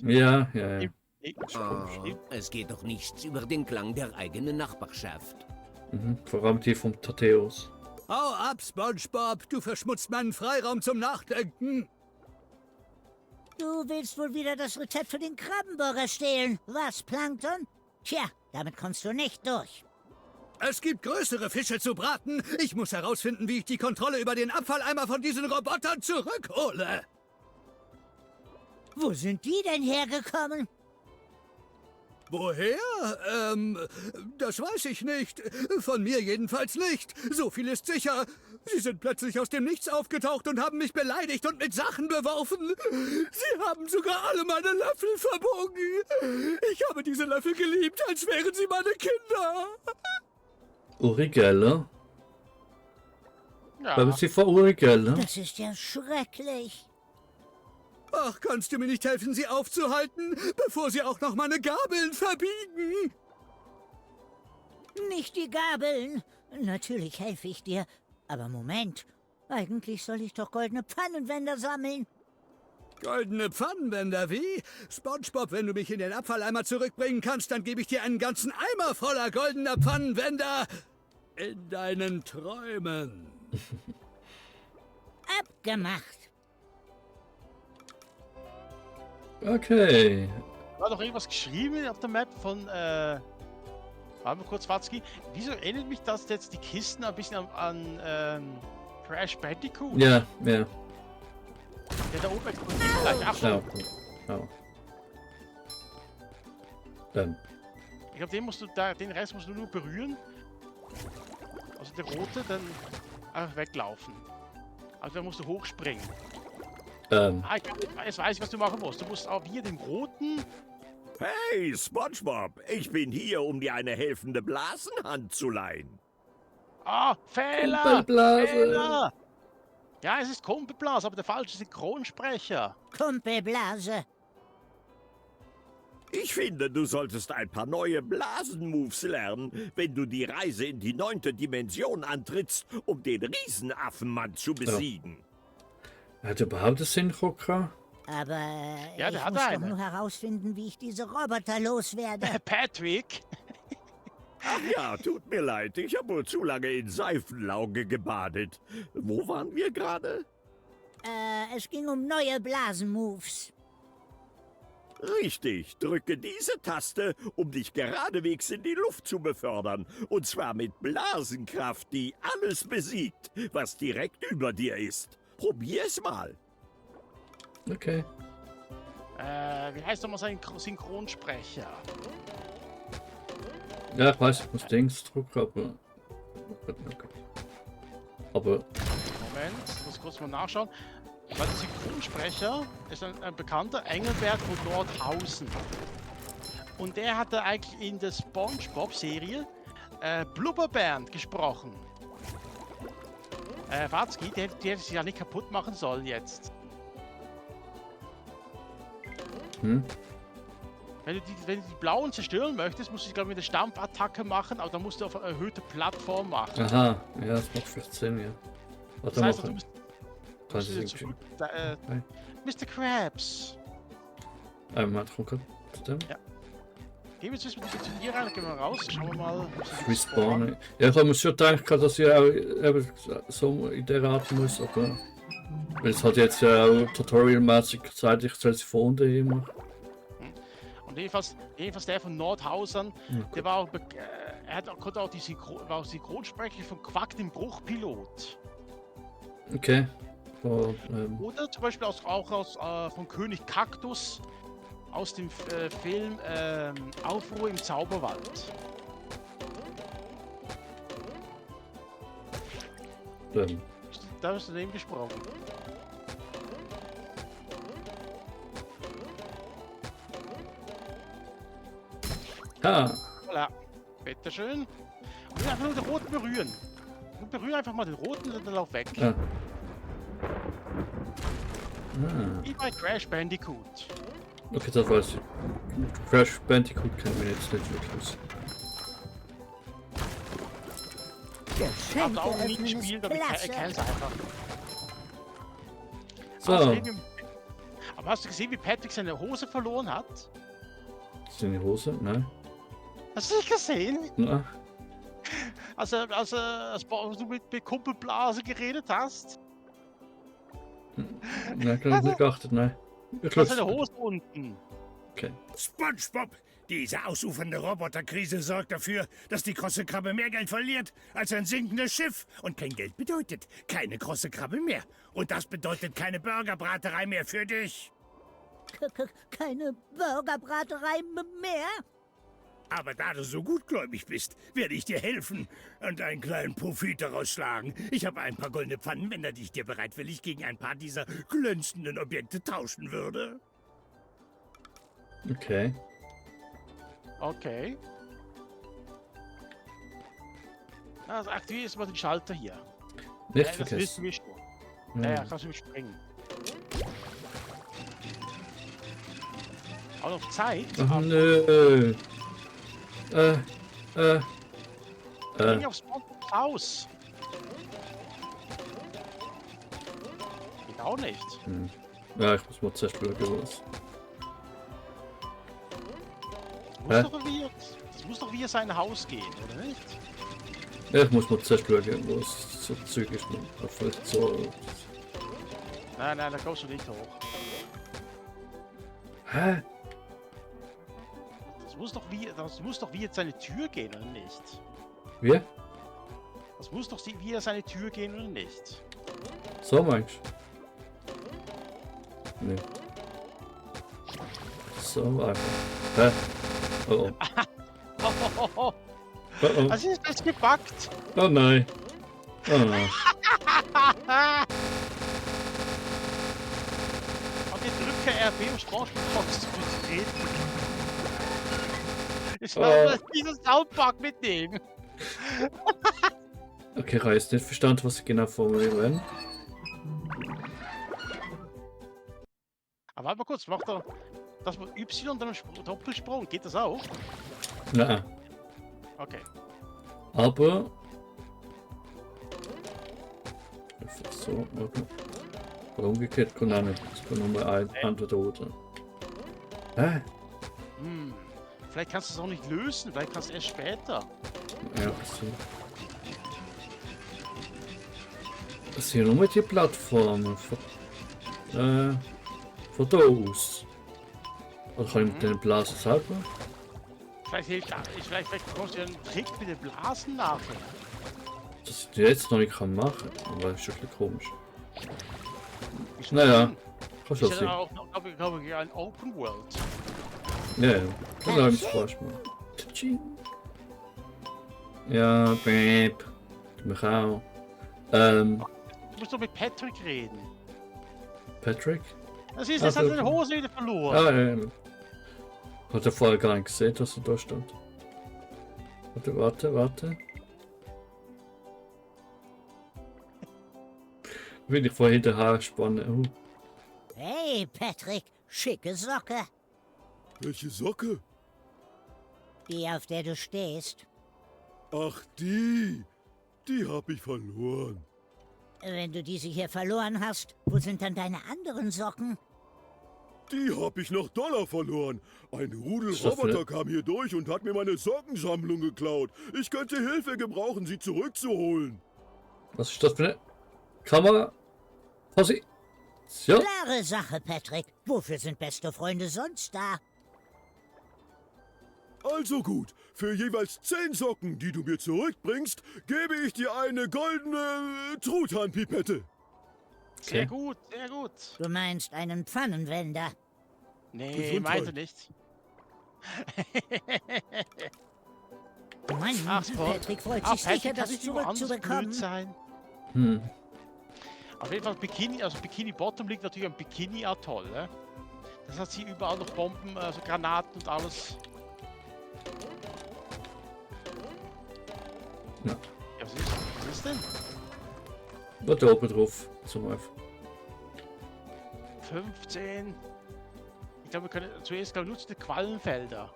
Ja, ja, ja. Es geht doch nichts über den Klang der eigenen Nachbarschaft. Mhm. Vor allem die vom Tatheus. Hau ab, SpongeBob, du verschmutzt meinen Freiraum zum Nachdenken. Du willst wohl wieder das Rezept für den Krabbenburger stehlen, was, Plankton? Tja, damit kommst du nicht durch. Es gibt größere Fische zu braten. Ich muss herausfinden, wie ich die Kontrolle über den Abfalleimer von diesen Robotern zurückhole. Wo sind die denn hergekommen? Woher? Das weiß ich nicht. Von mir jedenfalls nicht. So viel ist sicher. Sie sind plötzlich aus dem Nichts aufgetaucht und haben mich beleidigt und mit Sachen beworfen. Sie haben sogar alle meine Löffel verbogen. Ich habe diese Löffel geliebt, als wären sie meine Kinder. Uri Geller? Ja. Bleiben Sie vor Uri Geller? Das ist ja schrecklich. Ach, kannst du mir nicht helfen, sie aufzuhalten, bevor sie auch noch meine Gabeln verbiegen? Nicht die Gabeln. Natürlich helfe ich dir. Aber Moment, eigentlich soll ich doch goldene Pfannenwender sammeln. Goldene Pfannenwender, wie? SpongeBob, wenn du mich in den Abfalleimer zurückbringen kannst, dann gebe ich dir einen ganzen Eimer voller goldener Pfannenwender in deinen Träumen. Abgemacht. Okay. War doch irgendwas geschrieben auf der Map von, warte mal kurz, Watzki. Wieso erinnert mich das jetzt die Kisten ein bisschen an Crash Bandicoot? Ja, ja. Der da oben explodiert gleich. Ach Schau. so. Schau. Dann. Ich glaube, den Rest musst du nur berühren. Also der rote, dann einfach weglaufen. Also da musst du hochspringen. Jetzt weiß ich, was du machen musst. Du musst auch hier den roten. Hey, SpongeBob, ich bin hier, um dir eine helfende Blasenhand zu leihen. Ah, Fehler! Kumpelblase. Fehler! Ja, es ist Kumpelblase, aber der falsche Synchronsprecher. Kumpelblase. Ich finde, du solltest ein paar neue Blasenmoves lernen, wenn du die Reise in die 9. Dimension antrittst, um den Riesenaffenmann zu besiegen. Hat er überhaupt das Synchro gehabt? Aber Ja, der ich hat muss doch eine. nur herausfinden, wie ich diese Roboter loswerde. Patrick! Ach ja, tut mir leid, ich habe wohl zu lange in Seifenlauge gebadet. Wo waren wir gerade? Es ging um neue Blasenmoves. Richtig, drücke diese Taste, um dich geradewegs in die Luft zu befördern. Und zwar mit Blasenkraft, die alles besiegt, was direkt über dir ist. Probier es mal. Okay. Wie heißt nochmal sein Synchronsprecher? Ja, ich weiß, ich muss Dings drücken, aber... Aber... Moment, ich muss kurz mal nachschauen. Weil der Synchronsprecher ist ein bekannter Engelbert von Nordhausen. Und der hatte eigentlich in der SpongeBob-Serie Blubberbernd gesprochen. Watzki, der hätte sich ja nicht kaputt machen sollen jetzt. Hm? Wenn du die blauen zerstören möchtest, musst du, glaube ich, eine Stampfattacke machen, aber dann musst du auf eine erhöhte Plattform machen. Aha, ja, das macht vielleicht Sinn, ja. Warte Das heißt, mal. du musst Kannst wieder zurück. Mr. Krabs. Mal gucken. Stimmt. Ja. Gehen wir jetzt mit dem Turnier rein, gehen wir raus. Schauen wir mal. Respawnen. Ja, ich habe mir schon gedacht, dass ich auch eben so in der Art muss, aber... Weil es hat jetzt ja auch tutorialmäßig gesagt, ich soll sie von unten hier machen. Und jedenfalls der von Nordhausen, der war auch, konnte auch war auch Synchronsprecher von Quack, dem Bruchpilot. Okay. So, Oder zum Beispiel von König Kaktus aus dem Film Aufruhr im Zauberwald. Da hast du den gesprochen. Ha! Voilà. Bitteschön. Und einfach nur den roten berühren. Und berühren einfach mal den roten und dann lauf weg. Ja. Wie bei Crash Bandicoot. Okay, das weiß ich. Crash Bandicoot kennen wir jetzt nicht wirklich. Ich habe auch nie gespielt, aber ich kenne es einfach. So. Aber hast du gesehen, wie Patrick seine Hose verloren hat? Ist in die Hose? Nein. Hast du nicht gesehen? Na, Als du mit Kumpel Blase geredet hast? nein, kann ich nicht geachtet, nein. Ich Da ist seine glaub's. Hose unten. Okay. SpongeBob, diese ausufernde Roboterkrise sorgt dafür, dass die krosse Krabbe mehr Geld verliert als ein sinkendes Schiff. Und kein Geld bedeutet keine krosse Krabbe mehr. Und das bedeutet keine Burgerbraterei mehr für dich. Keine Burgerbraterei mehr? Aber da du so gutgläubig bist, werde ich dir helfen und einen kleinen Profit daraus schlagen. Ich habe ein paar goldene Pfannenwender, die ich dir bereitwillig gegen ein paar dieser glänzenden Objekte tauschen würde. Okay. Okay. Also aktivier jetzt mal den Schalter hier. Nicht Das willst vergessen. du mir schon. Ja. Naja, kannst du mich sprengen. Auch noch Zeit? Ach, aber nö. Geh aufs Haus. Geht auch nicht. Ja, ich muss mal zuerst schauen, was. Das muss doch via sein Haus gehen, oder nicht? Ja, ich muss mal zuerst schauen, was so Zeug ist. Vielleicht so. Nein, da kommst du nicht hoch. Hä? Das muss doch via seine Tür gehen, oder nicht? Wie? Das muss doch via seine Tür gehen, oder nicht? So meinst du? Nee. So einfach. Hä? Oh oh. Oh. Oh oh. Das ist das gebackt. Oh nein. Oh nein. Okay, drücke RB, um Sprachbox zu betreten. Ich Oh. will dieses Soundpack mitnehmen. Okay, ich habe jetzt nicht verstanden, was ich genau formulieren. Aber warte mal kurz, macht er das mit Y und dann einen Doppelsprung? Geht das auch? Nein. Okay. Aber. Einfach so, oder? Oder umgekehrt kann auch nicht. Es kann nur ein entweder oder. Hä? Hm. Vielleicht kannst du es auch nicht lösen, vielleicht kannst du erst später. Ja, so. Das sind nur die Plattformen. Von da aus. Oder kann ich mit den Blasen selber? Vielleicht hilft vielleicht bekommst du ja einen Trick mit den Blasen nachher. Das ich jetzt noch nicht kann machen. Aber das ist schon ein bisschen komisch. Ist Naja, schon- kann Ist schon ja sein. dann auch, glaube ich, ein Open World. Ja, ja. Das habe ich Spaß gemacht. Tsching. Ja, Babe. Mich auch. Du musst doch mit Patrick reden. Patrick? Das ist, jetzt Ach, hat seine okay. Hose wieder verloren. Ah, ja. Hat er vorher gar nicht gesehen, dass er da stand. Warte. Will ich vorhin den Haar spannen. Hey, Patrick, schicke Socke. Welche Socke? Die, auf der du stehst. Ach, die. Die hab ich verloren. Wenn du diese hier verloren hast, wo sind dann deine anderen Socken? Die hab ich noch Dollar verloren. Ein Rudel Ist das Roboter für- kam hier durch und hat mir meine Sockensammlung geklaut. Ich könnte Hilfe gebrauchen, sie zurückzuholen. Was ist das für eine Kamera? Position. Klare Sache, Patrick. Wofür sind beste Freunde sonst da? Also gut, für jeweils 10 Socken, die du mir zurückbringst, gebe ich dir eine goldene Truthahnpipette. Sehr Okay. gut, sehr gut. Du meinst einen Pfannenwender. Nee, Gesundheit. meinte nicht. Mann, Ach, Sport. Patrick freut Ah, sich sicher, Patrick kann das nicht immer anders blöd zurückzubekommen. sein. Hm. Auf jeden Fall Bikini, also Bikini Bottom liegt natürlich am Bikini Atoll, ne? Das hat sie überall noch Bomben, also Granaten und alles. Ja. Ja, was ist denn? Warte oben drauf. Zum einfach. 15. Ich glaube, wir können zuerst nur zu den Quallenfelder.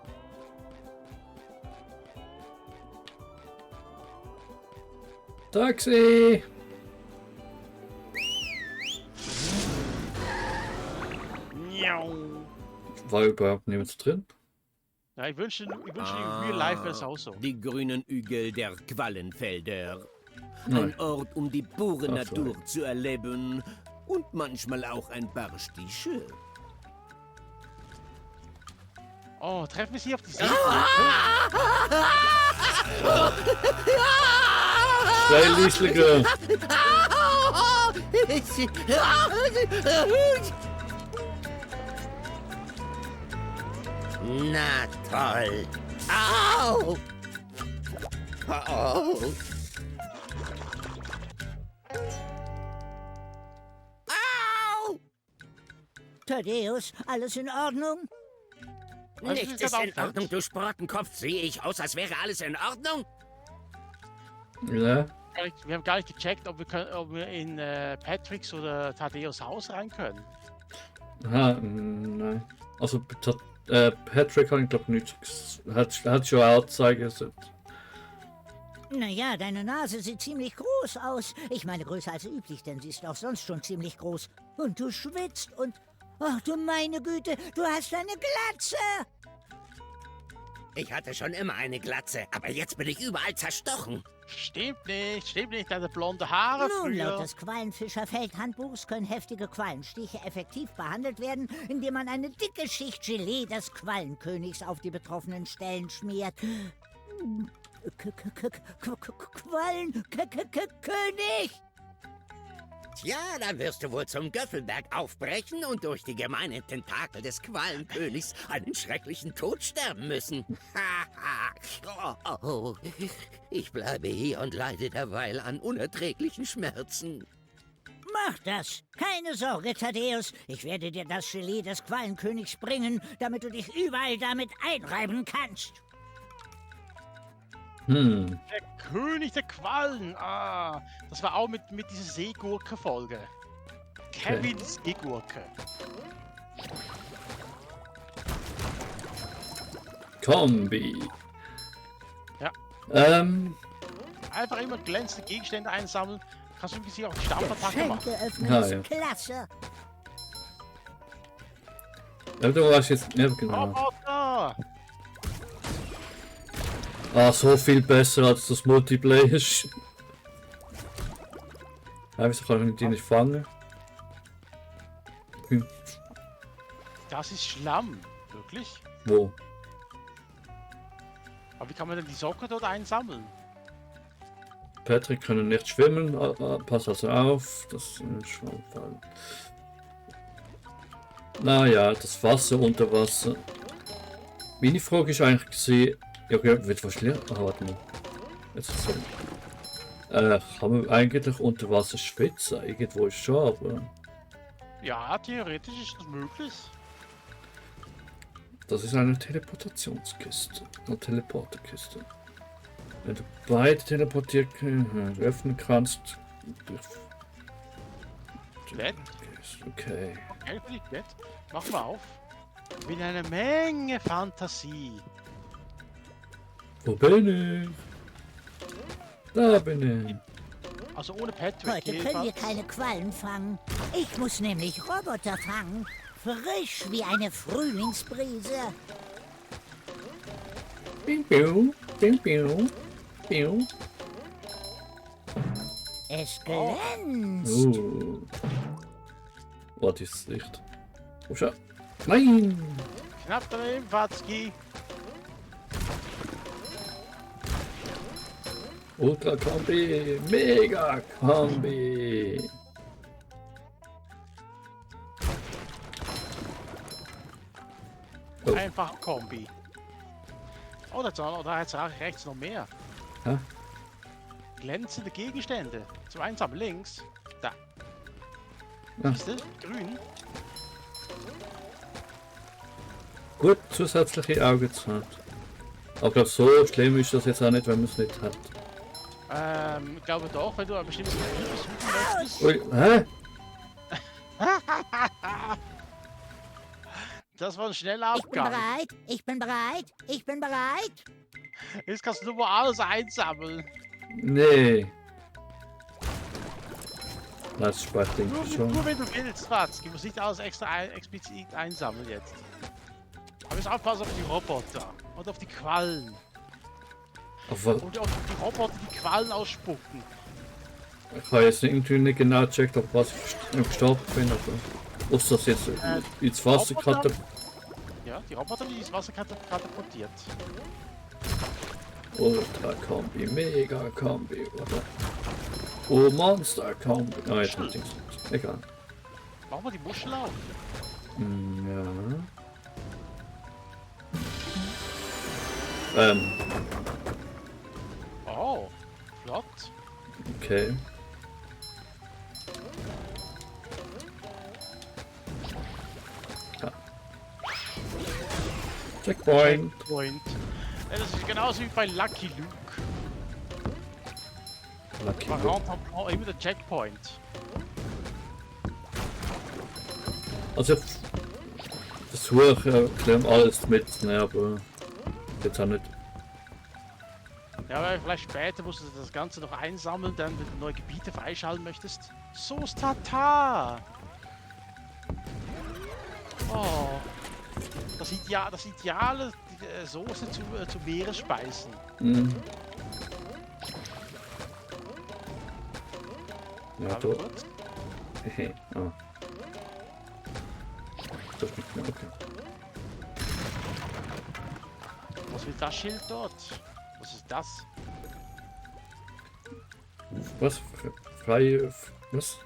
War überhaupt niemand drin? Ja, ich wünschte, in Real Life wäre es auch so. Die grünen Hügel der Quallenfelder. Nein. Ein Ort, um die pure Ach so. Natur zu erleben. Und manchmal auch ein paar Stiche. Oh, treffen wir sie auf die See. Schnell, Lieslige! Na toll. Au! Au! Au! Thaddeus, alles in Ordnung? Was Nichts ist ist das in auch Ordnung, du Sprottenkopf. Sehe ich aus, als wäre alles in Ordnung? Ja. Wir haben gar nicht gecheckt, ob wir in Patricks oder Thaddeus Haus rein können. Aha, nein. Also, Patrick hat, glaube ich, nichts. Hat schon Anzeige gesetzt. Naja, deine Nase sieht ziemlich groß aus. Ich meine größer als üblich, denn sie ist auch sonst schon ziemlich groß. Und du schwitzt und... Ach du meine Güte, du hast eine Glatze! Ich hatte schon immer eine Glatze, aber jetzt bin ich überall zerstochen. Stimmt nicht, deine blonde Haare Nun, laut früher. des Quallenfischerfeldhandbuchs können heftige Quallenstiche effektiv behandelt werden, indem man eine dicke Schicht Gelee des Quallenkönigs auf die betroffenen Stellen schmiert. Quallenkönig! Tja, dann wirst du wohl zum Göffelberg aufbrechen und durch die gemeinen Tentakel des Quallenkönigs einen schrecklichen Tod sterben müssen. Oh, ich bleibe hier und leide derweil an unerträglichen Schmerzen. Mach das! Keine Sorge, Thaddeus. Ich werde dir das Gelee des Quallenkönigs bringen, damit du dich überall damit einreiben kannst. Hm. Der König der Quallen. Ah, das war auch mit dieser Seegurke-Folge. Kevins Seegurke. Kombi. Ja. Einfach immer glänzende Gegenstände einsammeln. Kannst du irgendwie auch die Stammpattacke machen. Schenke öffnen Ja, ist ja. klasse. Ja, du warst jetzt. Ja, genau. Roboter! Ah, so viel besser als das Multiplayer. Ja, wieso kann ich die nicht fangen? Hm. Das ist Schlamm. Wirklich? Wo? Aber wie kann man denn die Socken dort einsammeln? Patrick kann nicht schwimmen, pass also auf, das ist ein Schwammfall. Naja, das Wasser unter Wasser. Meine Frage ist eigentlich gesehen, ja, okay, wird was leer? Ah, warte mal. Jetzt ist es kann man eigentlich unter Wasser schwitzen? Irgendwo ist schon, aber Ja, theoretisch ist das möglich. das ist eine Teleportationskiste. Eine Teleporterkiste. Wenn du beide öffnen kannst. Nett. Okay. Okay, finde ich nett. Mach mal auf. Mit einer Menge Fantasie. Wo bin ich? Da bin ich. Also ohne Patrick Heute können wir jedenfalls. keine Quallen fangen. Ich muss nämlich Roboter fangen. Frisch wie eine Frühlingsbrise. Piu, piu, piu, piu, piu. Es glänzt. Was ist das Licht? Oh, schau. Nein! Knapp daneben, Watzki. Ultra Kombi! Mega Kombi! Oh. Einfach Kombi. Oh, da hat es rechts noch mehr. Hä? Glänzende Gegenstände. Zum Einsammeln links. Da. Ja. Siehst du? Grün. Gut, zusätzliche Augenzahn. Aber ich glaube, so schlimm ist das jetzt auch nicht, wenn man es nicht hat. Ich glaube doch, wenn du ein bestimmtes Gebiet besuchen möchtest. Ui, hä? Das war ein schneller Ich bin Abgang. bereit. Ich bin bereit. Ich bin bereit. Jetzt kannst du nur alles einsammeln. Nee. Das speichert Nur, irgendwie schon. nur wenn du willst, Watzki. Du musst nicht alles explizit einsammeln jetzt. Aber jetzt aufpassen auf die Roboter. Und auf die Quallen. Aber Und auf die Roboter, die Quallen ausspucken. ich habe jetzt irgendwie nicht genau gecheckt, auf was ich gestorben bin. Aber muss das jetzt ins Wasser Roboter? katapultiert? Ja, die Roboter, die ins Wasser katapultiert. Ultra-Kombi, Mega-Kombi, oder? Oh, Monster-Kombi. Ah, jetzt nicht. Egal. Machen wir die Muschel auf. Ja. Oh, flott. Okay. Ja. Checkpoint. Point. Ja, das ist genauso wie bei Lucky Luke. Lucky Man Luke. raumt auch immer der Checkpoint. Also ich versuche alles mitzunehmen, aber jetzt auch nicht. Ja, aber vielleicht später musst du das Ganze noch einsammeln, dann wenn du neue Gebiete freischalten möchtest. Sauce Tartar! Oh. Das ideale Soße zu Meeresspeisen. Mhm. Ja, Warte dort. kurz. Hehe. Ah. Das ist nicht mehr okay. Was will das Schild dort? Was ist das? Was? Freie. Was?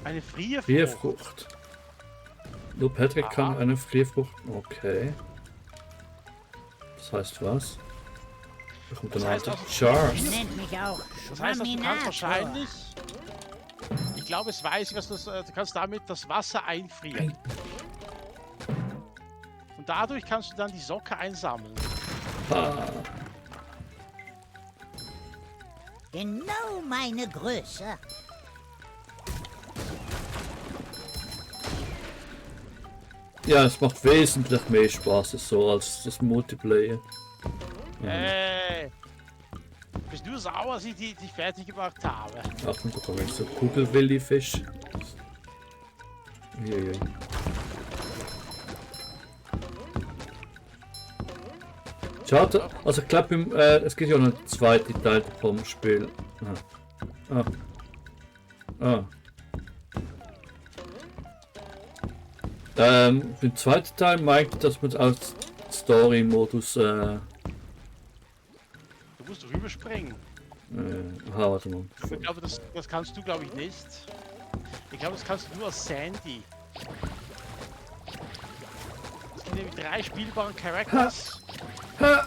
Eine Frierfrucht. Frierfrucht. Nur Patrick kann Aha. eine Frierfrucht. Okay. Das heißt was? Da kommt Das dann heißt halt also- Charles. Nennt mich auch Das heißt, also, du kannst Schwaminator. wahrscheinlich. Ich glaube, es weiß ich, was das. Du kannst damit das Wasser einfrieren. Und dadurch kannst du dann die Socke einsammeln. Ah. Genau meine Größe. Ja, es macht wesentlich mehr Spaß so als das Multiplayer. Bist du sauer, dass ich die fertig gemacht habe? Ach, und da kommen jetzt so Kugelwilli-Fisch. Uiuiui. Schade, also ich glaube, es gibt ja noch einen zweiten Teil vom Spiel. Im zweiten Teil meint, dass man als Story-Modus Du musst rüberspringen. aha, warte mal. Ich glaube, das kannst du, glaube ich, nicht. Ich glaube, das kannst du nur als Sandy. Es gibt nämlich 3 spielbare Characters. Ha!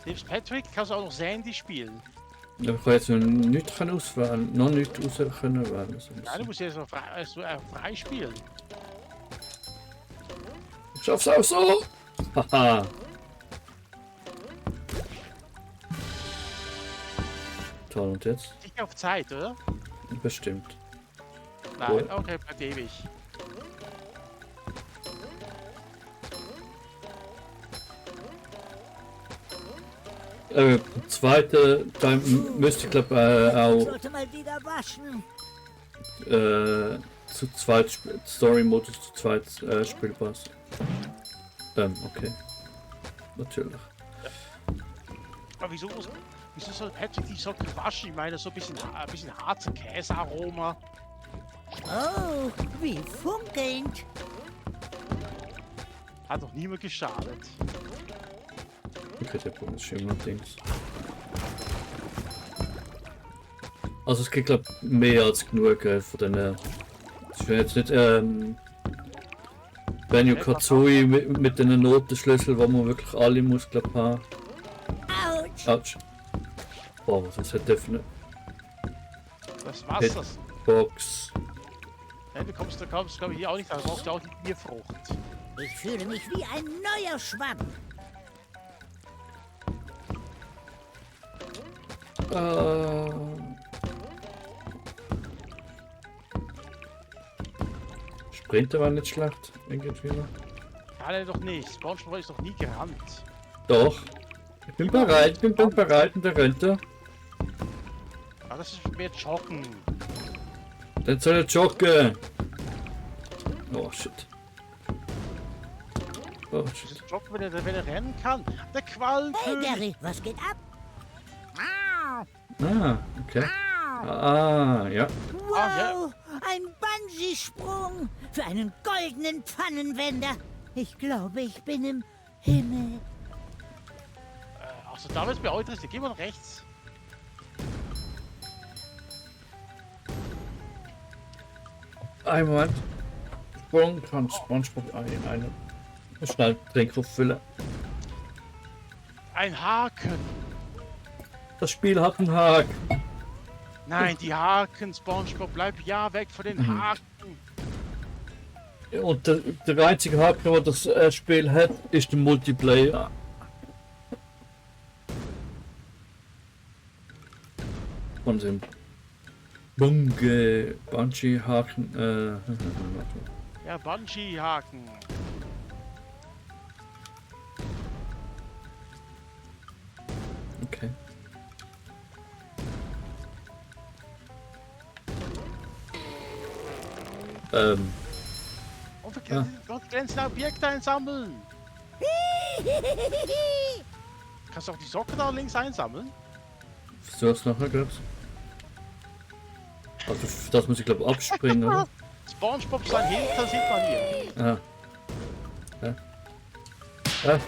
Nebst Patrick kannst du auch noch Sandy spielen. Ja, ich kann jetzt noch nichts auswählen, noch nicht raus können wählen. Also, Ja, du musst jetzt noch frei spielen. ich schaff's auch so! Haha! Toll, und jetzt? Sicher auf Zeit, oder? Bestimmt. Nein, okay, bleibt ewig. Zweite Teil müsste ich glaube Ich auch sollte mal wieder waschen. zu zweit Story-Modus zu zweit spielbar sein. Okay. Natürlich. Aber wieso soll Patrick die Socke waschen? Ich meine, so ein bisschen harzer Käsearoma. Oh, wie funkelnd. Hat noch niemand geschadet. Okay, der Punkt ist schon immer Dings. Also es gibt glaube mehr als genug von den. Ich will jetzt nicht Banjo Kazooie mit den Notenschlüssel, wo man wirklich alle muss glaub haben. Autsch. Autsch. Boah, das hat definitiv Das Wassers. Box. Ja, du kommst glaube ich hier auch nicht, da brauchst du auch die Bierfrucht. Ich fühle mich wie ein neuer Schwamm. Sprinter war nicht schlecht, irgendwie. Alle doch nicht. SpongeBob ist doch nie gerannt. Doch. Ich bin bereit und der rennt er. Ah, das ist mehr Joggen. Dann soll er joggen. Oh shit. Oh Das shit. ist Joggen, wenn er rennen kann. Der Hey, Quallenkönig. Gary, was geht ab? Ah, okay. Ah, ja. Wow, ein Bungee-Sprung für einen goldenen Pfannenwender. Ich glaube, ich bin im Himmel. Also da wird's mir heute richtig. Geh mal rechts. Ein Moment. Sprung kann SpongeBob in einen schnell Trink auffüllen. Ein Haken. Das Spiel hat einen Haken. Nein, die Haken, SpongeBob, bleib ja weg von den Haken. Und der einzige Haken, der das Spiel hat, ist der Multiplayer. Von dem Bungee-Haken. Ja, Bungee-Haken. Okay. Und glänzende Objekte einsammeln. Kannst du auch die Socken da links einsammeln? Versuch's nachher, glaubst du? Also, für das muss ich glaube abspringen, oder? SpongeBob sein Hintern sieht man hier. Okay,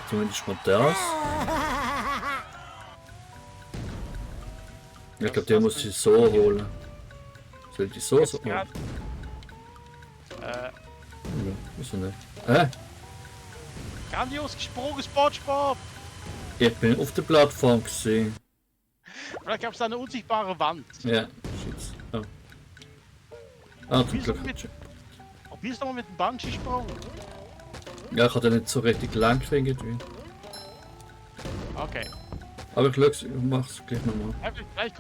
zumindest mal das. Ich glaube, der muss sich so holen. Soll ich die so holen? Ja, wieso nicht? Grandios gesprungen, SpongeBob! Ich bin auf der Plattform gesehen. Vielleicht gab es da eine unsichtbare Wand. Ja, shit. Oh. Ah, zum Glück. Probier's doch mal mit dem Bungee-Sprung. Ja, ich hatte nicht so richtig lang irgendwie. Okay. Aber ich glaube, ich mach's gleich nochmal. Ja, vielleicht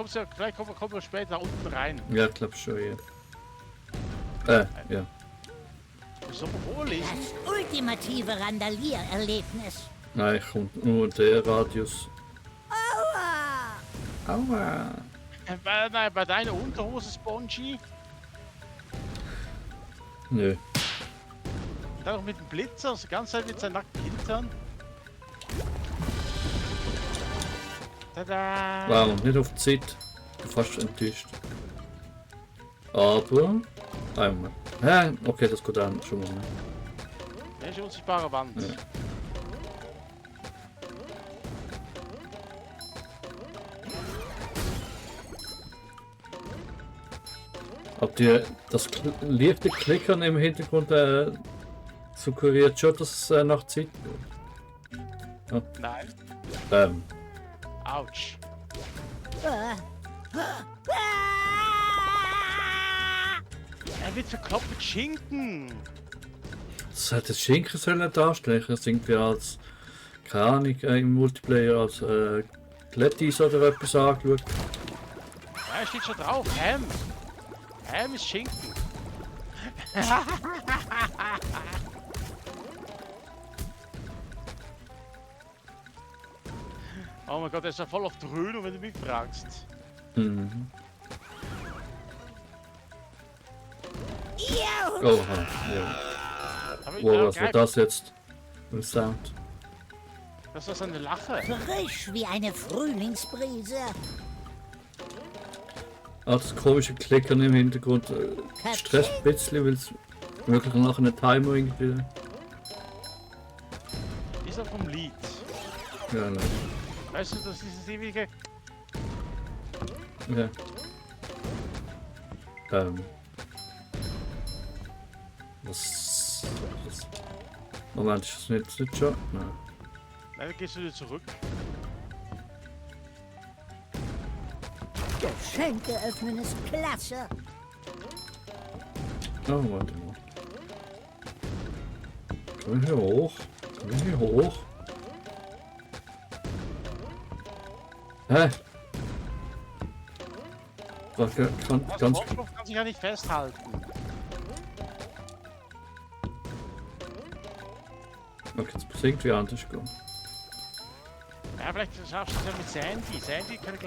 kommen wir später nach unten rein. Ja, ich glaube schon, ja. Ja. So vorlesen. Das ultimative Randaliererlebnis. Nein, ich komme nur der Radius. Aua! Aua. Bei deiner Unterhose, Spongy. Nö. Dann noch mit dem Blitzer, also die ganze Zeit mit seinen nackten Hintern. Tada! Wow, nicht auf die Zeit. Ich bin fast enttäuscht. Aber... Einmal. Okay, das geht dann schon mal. Ne? Das ist eine unsichtbare Wand. Ja. Habt ihr das leichte Klickern im Hintergrund suggeriert schon, dass es nach Zeit geht? Nein. Autsch. Er wird verkloppt mit Schinken. Das hätte Schinken sollen darstellen. Das irgendwie als, keine Ahnung, im Multiplayer als Glättis oder etwas angeschaut. Ja, steht schon drauf. Ham. Ham ist Schinken. Oh mein Gott, er ist ja voll auf Dröhnung, wenn du mich fragst. Mhm. Ja, Oha, ja. Wow, was war das jetzt? Für ein Sound? Das ist eine Lache. frisch wie eine Frühlingsbrise. Ah, das komische Klickern im Hintergrund stresst ein bisschen, weil es wirklich nach einem Timer irgendwie. Ist er vom Lied. Ja, nein. Weißt du, das ist dieses ewige. Ja. Was? Moment, ist das nicht schon? Nein. Nein, dann gehst du wieder zurück. Geschenke öffnen ist klasse. Oh, warte mal. Können wir hier hoch? Können wir hier hoch? Hä? Das kann Das ganz... Bockloch kann sich ja nicht festhalten. Okay, jetzt muss irgendwie anders gehen. Ja, vielleicht schaffst du es ja mit Sandy. Sandy kann,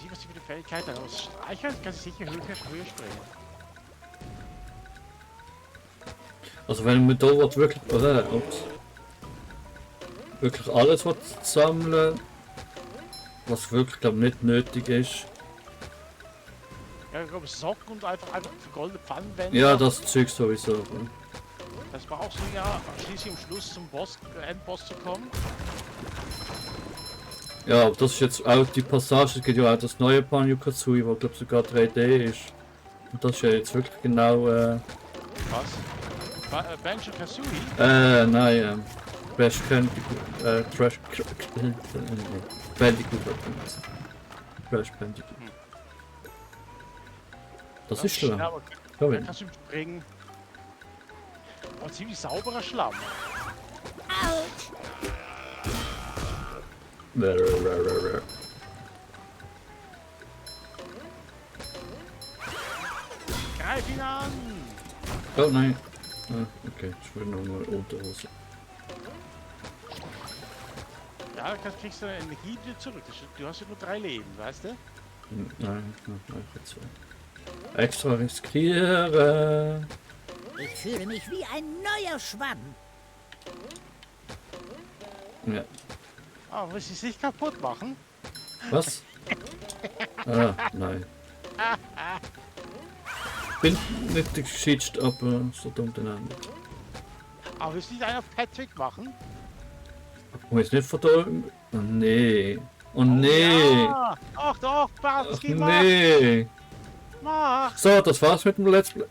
weiß nicht, was die für eine Fähigkeit hat, aber das Streichholz kann sicher höher springen. Also wenn man da wirklich, wirklich alles sammeln, was wirklich glaub, nicht nötig ist. Ja, ich glaube Socken und einfach vergoldete Pfannenwände. Ja, das Zeug sowieso. Ja. Das brauchst du ja schließlich am Schluss zum Endboss zu kommen. Ja, aber das ist jetzt auch die Passage, es gibt ja auch das neue Banjo-Kazooie, wo glaube sogar 3D ist. Und das ist ja jetzt wirklich genau Was? Banjo-Kazooie? Nein, Crash Bandicoot, Crash Bandicoot hat das. Crash Bandicoot. Das ist schon. Da kannst du springen. Aber ziemlich sauberer Schlamm. Autsch! Greif ihn an! Oh nein. Ah, okay, ich will nur eine Unterhose. Ja, dann kriegst du deine Energie wieder zurück. Du hast ja nur 3 Leben, weißt du? Nein, jetzt extra riskieren. Ich fühle mich wie ein neuer Schwamm. Ja. Ah, willst du es nicht kaputt machen? Was? Ah, nein. Bin nicht der Geschichte, aber so dumm den anderen. Aber willst du nicht einen auf Patrick machen? Oh, jetzt nicht von da. Oh nee. Oh nee. Ja! Ach doch, Ach Bartski, mach! nee. Mach! So, das war's mit dem Let's Play.